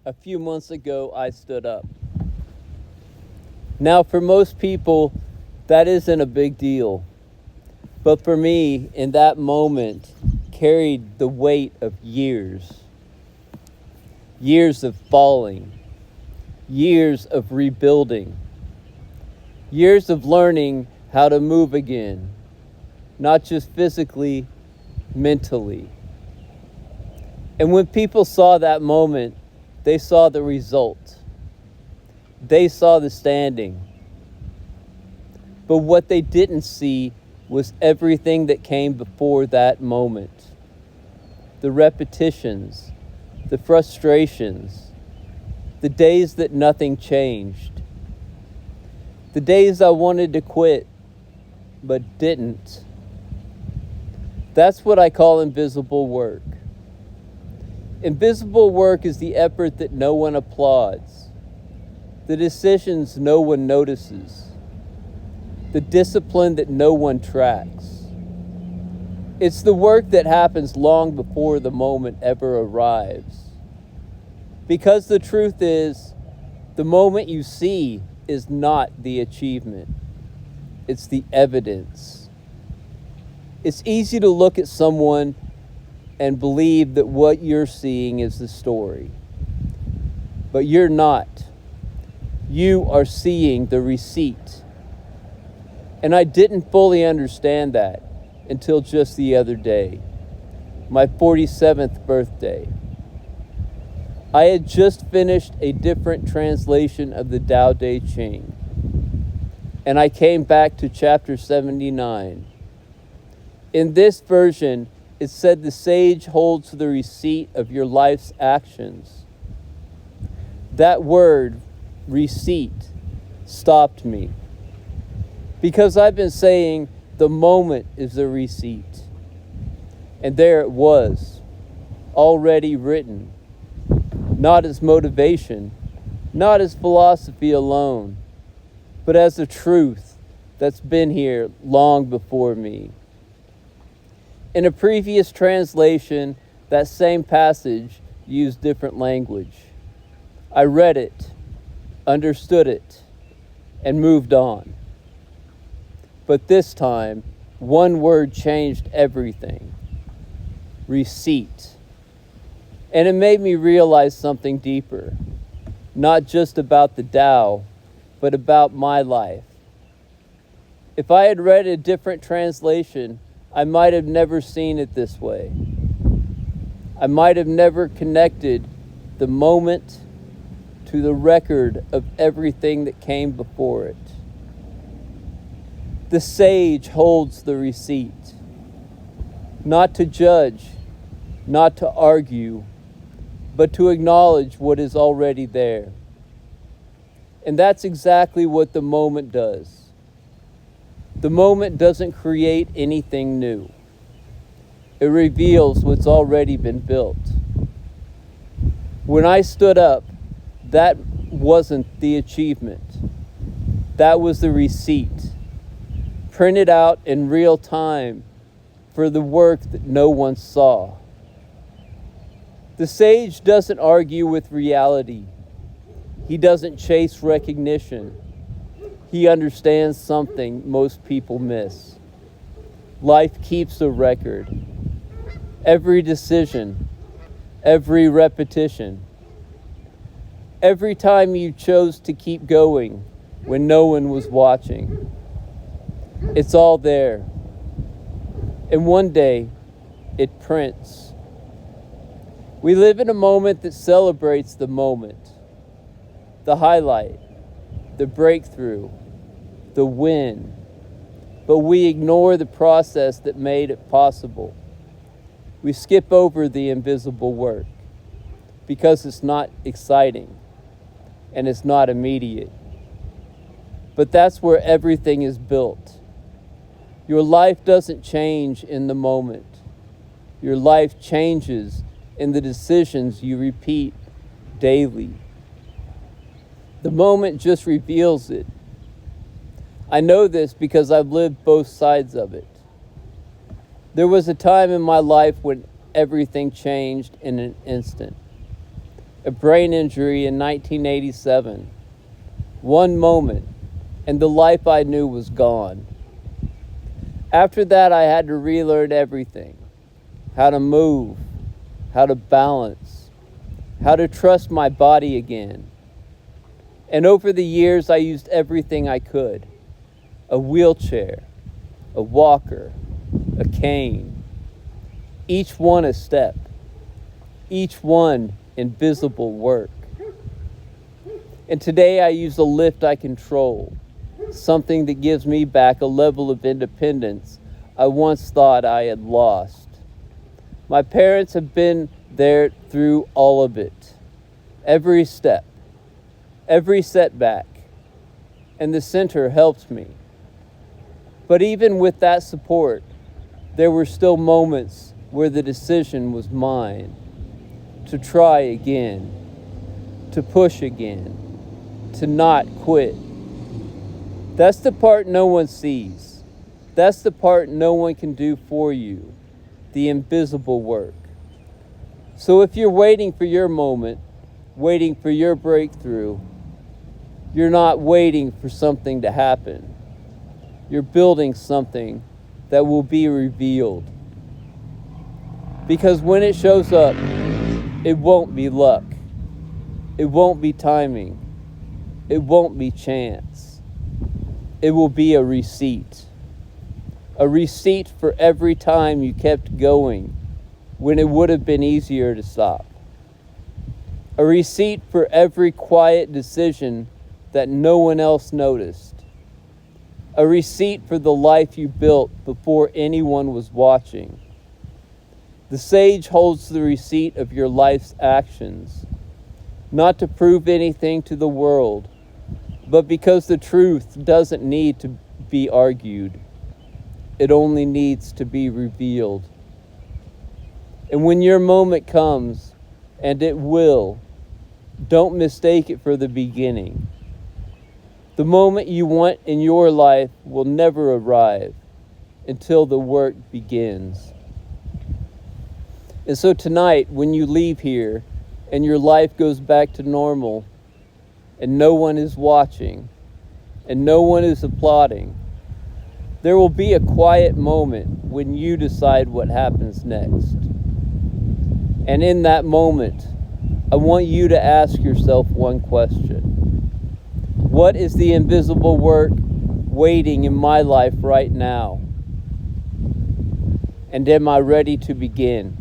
A few months ago, I stood up. Now, for most people, that isn't a big deal. But for me, in that moment, carried the weight of years. Years of falling. Years of rebuilding. Years of learning how to move again. Not just physically, mentally. And when people saw that moment, they saw the result. They saw the standing. But what they didn't see was everything that came before that moment. The repetitions, the frustrations, the days that nothing changed. The days I wanted to quit, but didn't. That's what I call invisible work. Invisible work is the effort that no one applauds, the decisions no one notices, the discipline that no one tracks. It's the work that happens long before the moment ever arrives. Because the truth is, the moment you see is not the achievement. It's the evidence. It's easy to look at someone and believe that what you're seeing is the story. But you're not. You are seeing the receipt. And I didn't fully understand that until just the other day, my 47th birthday. I had just finished a different translation of the Tao Te Ching, and I came back to chapter 79. In this version, it said the sage holds the receipt of your life's actions. That word, receipt, stopped me. Because I've been saying the moment is the receipt. And there it was, already written. Not as motivation, not as philosophy alone, but as a truth that's been here long before me. In a previous translation, that same passage used different language. I read it, understood it, and moved on. But this time, one word changed everything. Receipt. And it made me realize something deeper. Not just about the Tao, but about my life. If I had read a different translation, I might have never seen it this way. I might have never connected the moment to the record of everything that came before it. The sage holds the receipt, not to judge, not to argue, but to acknowledge what is already there. And that's exactly what the moment does. The moment doesn't create anything new. It reveals what's already been built. When I stood up, that wasn't the achievement. That was the receipt, printed out in real time for the work that no one saw. The sage doesn't argue with reality. He doesn't chase recognition. He understands something most people miss. Life keeps a record. Every decision, every repetition, every time you chose to keep going when no one was watching. It's all there. And one day, it prints. We live in a moment that celebrates the moment, the highlight, the breakthrough, the win. But we ignore the process that made it possible. We skip over the invisible work because it's not exciting and it's not immediate. But that's where everything is built. Your life doesn't change in the moment. Your life changes in the decisions you repeat daily. The moment just reveals it. I know this because I've lived both sides of it. There was a time in my life when everything changed in an instant. a brain injury in 1987. One moment, and the life I knew was gone. After that, I had to relearn everything: how to move, how to balance, how to trust my body again. And over the years, I used everything I could: a wheelchair, a walker, a cane, each one a step, each one invisible work. And today I use a lift I control, something that gives me back a level of independence I once thought I had lost. My parents have been there through all of it, every step, every setback, and the center helped me. But even with that support, there were still moments where the decision was mine: to try again, to push again, to not quit. That's the part no one sees. That's the part no one can do for you, the invisible work. So if you're waiting for your moment, waiting for your breakthrough, you're not waiting for something to happen. You're building something that will be revealed. Because when it shows up, it won't be luck. It won't be timing. It won't be chance. It will be a receipt. A receipt for every time you kept going when it would have been easier to stop. A receipt for every quiet decision that no one else noticed. A receipt for the life you built before anyone was watching. The sage holds the receipt of your life's actions, not to prove anything to the world, but because the truth doesn't need to be argued. It only needs to be revealed. And when your moment comes, and it will, don't mistake it for the beginning. The moment you want in your life will never arrive until the work begins. And so tonight, when you leave here and your life goes back to normal and no one is watching and no one is applauding, there will be a quiet moment when you decide what happens next. And in that moment, I want you to ask yourself one question. What is the invisible work waiting in my life right now? And am I ready to begin?